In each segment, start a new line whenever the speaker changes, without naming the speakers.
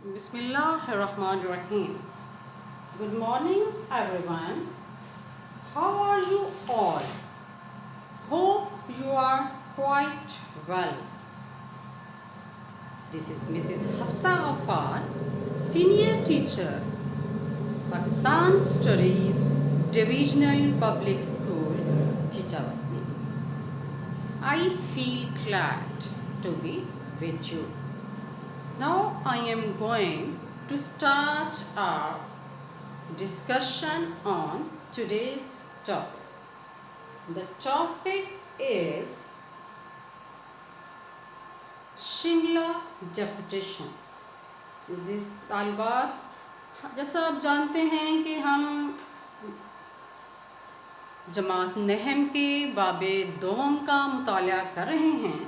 Bismillahirrahmanirrahim. Good morning, everyone. How are you all? Hope you are quite well. This is Mrs. Hafsa Afar, Senior Teacher, Pakistan Studies, Divisional Public School, Chichawatni. I feel glad to be with you. Now I am going to start our discussion on today's topic. The topic is Shimla deputation. इस तालबात, जैसा आप जानते हैं कि हम जमात नहम के बाबे दोम का मुताला कर रहे हैं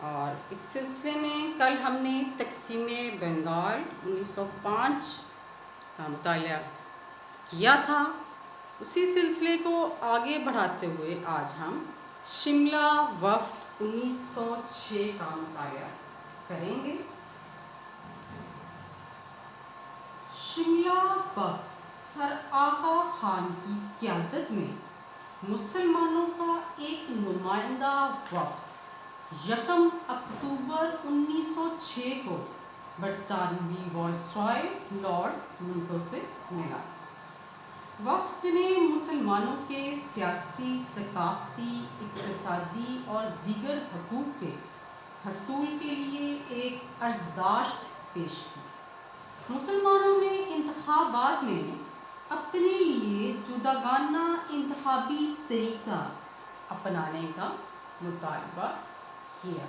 और इस सिलसिले में कल हमने तकसीम बंगाल 1905 का मुताला किया था. उसी सिलसिले को आगे बढ़ाते हुए आज हम शिमला वफ़द 1906 का मुताला करेंगे. शिमला वफ़द सर आगा खान की क़यादत में मुसलमानों का एक नुमाइंदा वफ़द 1 अक्टूबर 1906 को बरतानवी वायसराय लॉर्ड मिंटो से मिला. वफ़द ने मुसलमानों के सियासी, सकाफ़ती, इक़्तिसादी और दीगर हकूक़ के हसूल के लिए एक अर्ज़दाश्त पेश की. मुसलमानों ने इंतख़ाबात में अपने लिए जुदागाना इंतख़ाबी तरीक़ा अपनाने का मुतालबा किया.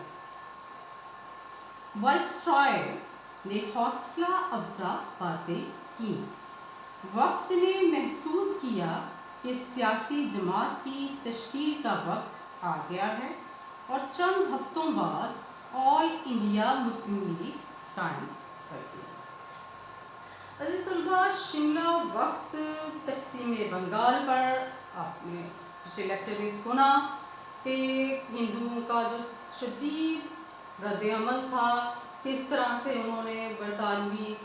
वायसराय ने हौसला अफ़ज़ा बातें की. वफ़द ने महसूस किया कि सियासी जमात की तश्कील का वक्त आ गया है और चंद हफ्तों बाद ऑल इंडिया मुस्लिम लीग कायम कर दिया. अज़ीज़ तलबा, शिमला वफ़द तकसीम बंगाल पर आपने पिछले लेक्चर में सुना कि हिंदुओं का जो शदीद रद्द-ए-अमल था, किस तरह से उन्होंने बरतानवी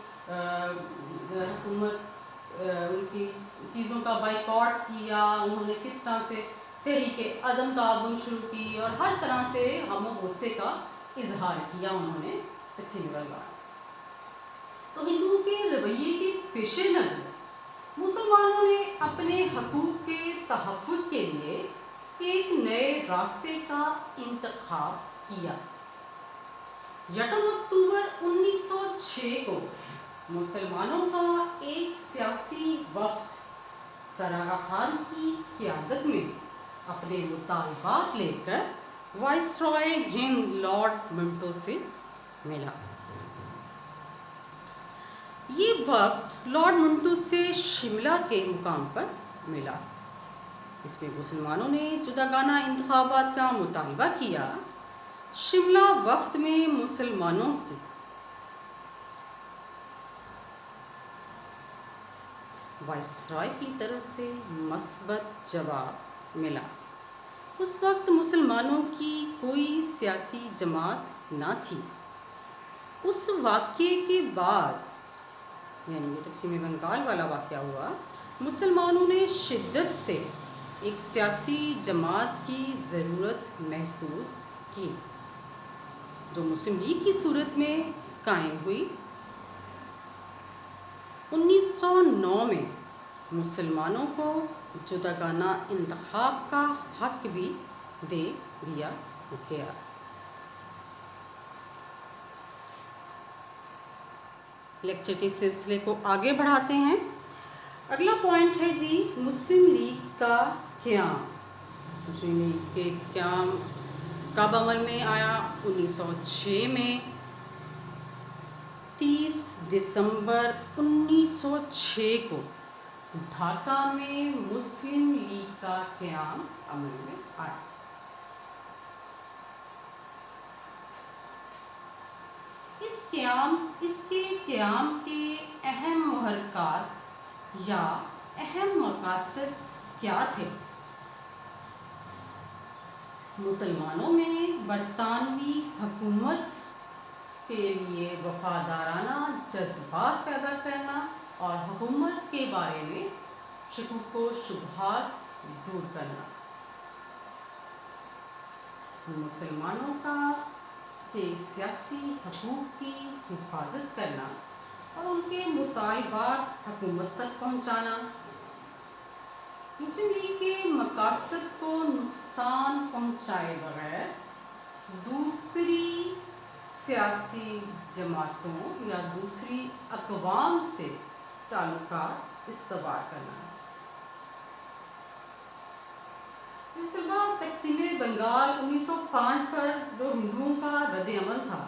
हुकूमत उनकी चीज़ों का बाइकॉट किया, उन्होंने किस तरह से तहरीके अदम ताउन शुरू की और हर तरह से हम गुस्से का इजहार किया उन्होंने तकसीम बंगाल. तो हिंदुओं के रवैये के पेश नज़र मुसलमानों ने अपने हकूक़ के तहफ़्फ़ुज़ के लिए एक नए रास्ते का इंतख़ाब किया. 1 अक्टूबर 1906 को मुसलमानों का एक सियासी वफ़द सर आगा खान की क़यादत में अपने मुतालबात लेकर वायसराय हिंद लॉर्ड मिंटो से मिला. ये वफ़द लॉर्ड मिंटो से शिमला के मुकाम पर मिला. इसमें मुसलमानों ने जुदागाना इंतख़ाबात का मुतालबा किया. शिमला वफ़द में मुसलमानों की वायसराय की तरफ से मस्बत जवाब मिला. उस वक्त मुसलमानों की कोई सियासी जमात ना थी. उस वाक़ये के बाद, यानी ये तक़सीम बंगाल वाला वाक़या हुआ, मुसलमानों ने शिद्दत से एक सियासी जमात की ज़रूरत महसूस की जो मुस्लिम लीग की सूरत में कायम हुई. 1909 में मुसलमानों को जुदागाना इंतख़ाब का हक़ भी दे दिया गया. लेक्चर के सिलसिले को आगे बढ़ाते हैं. अगला पॉइंट है जी मुस्लिम लीग का क़याम. मुस्लिम लीग के क़याम कब अमल में आया? 1906 में. 30 दिसंबर 1906 को ढाका में मुस्लिम लीग का क़याम अमल में आया. इसके क़याम के अहम मुहर्रिकात या अहम मक़ासद क्या थे? मुसलमानों में बरतानवी हुकूमत के लिए वफादाराना जज्बात पैदा करना और हुकूमत के बारे में शकूक व शुबहात दूर करना। मुसलमानों का के सियासी हकूक़ की हिफाजत करना और उनके मुतालबात हुकूमत तक पहुँचाना। मुस्लिम लीग के मकासद को नुकसान पहुँचाए बगैर दूसरी सियासी जमातों या दूसरी अक़वाम से ताल्लुकात इस्तवार करना। जिस तरह तक़सीम बंगाल 1905 पर जो हिंदुओं का रद्द-ए-अमल था,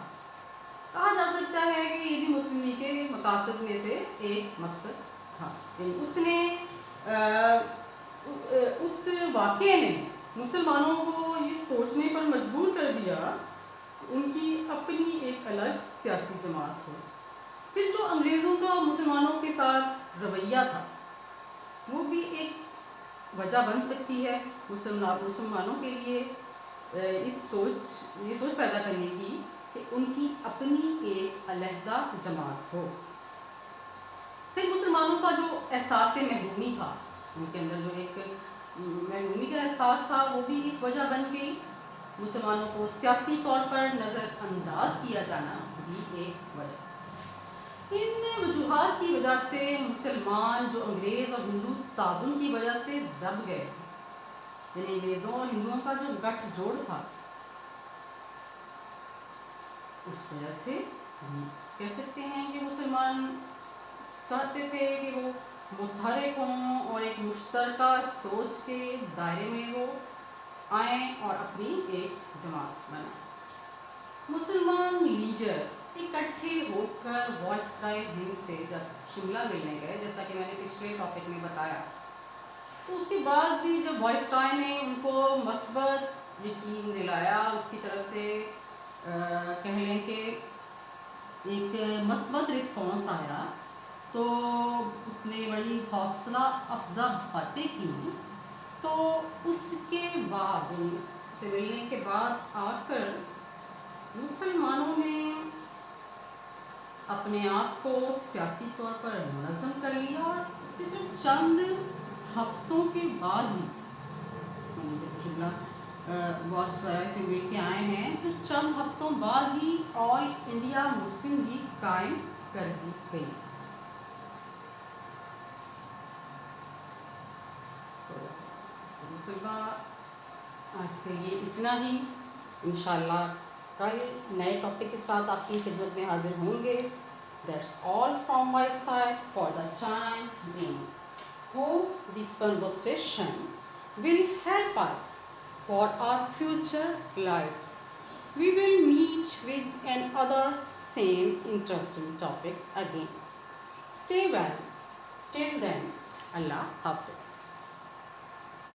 कहा जा सकता है कि ये भी मुस्लिम लीग के मकासद में से एक मकसद था। उसने उस वाक़े ने मुसलमानों को ये सोचने पर मजबूर कर दिया कि उनकी अपनी एक अलग सियासी जमात हो। फिर जो अंग्रेज़ों का मुसलमानों के साथ रवैया था, वो भी एक वजह बन सकती है मुसलमानों के लिए ये सोच पैदा करने की कि उनकी अपनी एक अलहदा जमात हो। फिर मुसलमानों का जो एहसास महरूमी था, उनके अंदर जो एक महरूमी का एहसास था, वो भी एक वजह बन गई। मुसलमानों को सियासी तौर पर नज़रअंदाज किया जाना भी एक वजह। इन वजूहात की वजह से मुसलमान जो अंग्रेज़ और हिंदू ताउन की वजह से दब गए थे, यानी अंग्रेज़ों और हिंदुओं का जो गठजोड़ था, उस वजह से कह सकते हैं कि मुसलमान चाहते थे कि वो मुतहरिक हों और एक मुश्तरका सोच के दायरे में वो आएँ और अपनी एक जमात बनाएं। मुसलमान लीडर इकट्ठे होकर वायसराय हिंद से जब शिमला मिलने गए, जैसा कि मैंने पिछले टॉपिक में बताया, तो उसके बाद भी जब वायसराय ने उनको मस्बत यकीन दिलाया, उसकी तरफ से कह लें कि एक मस्बत रिस्पॉन्स आया, तो उसने बड़ी हौसला अफजा बातें की। तो उसके बाद उससे मिलने के बाद आकर मुसलमानों ने अपने आप को सियासी तौर पर मुनज़्ज़म कर लिया और उसके सिर्फ चंद हफ्तों के बाद ही शिमला वायसराय से मिल के आए हैं, तो चंद हफ्तों बाद ही ऑल इंडिया मुस्लिम लीग कायम कर दी गई। तो आज के लिए इतना ही। इंशाअल्लाह कल नए टॉपिक के साथ आपकी खिदमत में हाजिर होंगे। That's all from my side for the time being. Hope the conversation will help us for our future life. We will meet with another same interesting topic again. Stay well. Till then, Allah Hafiz.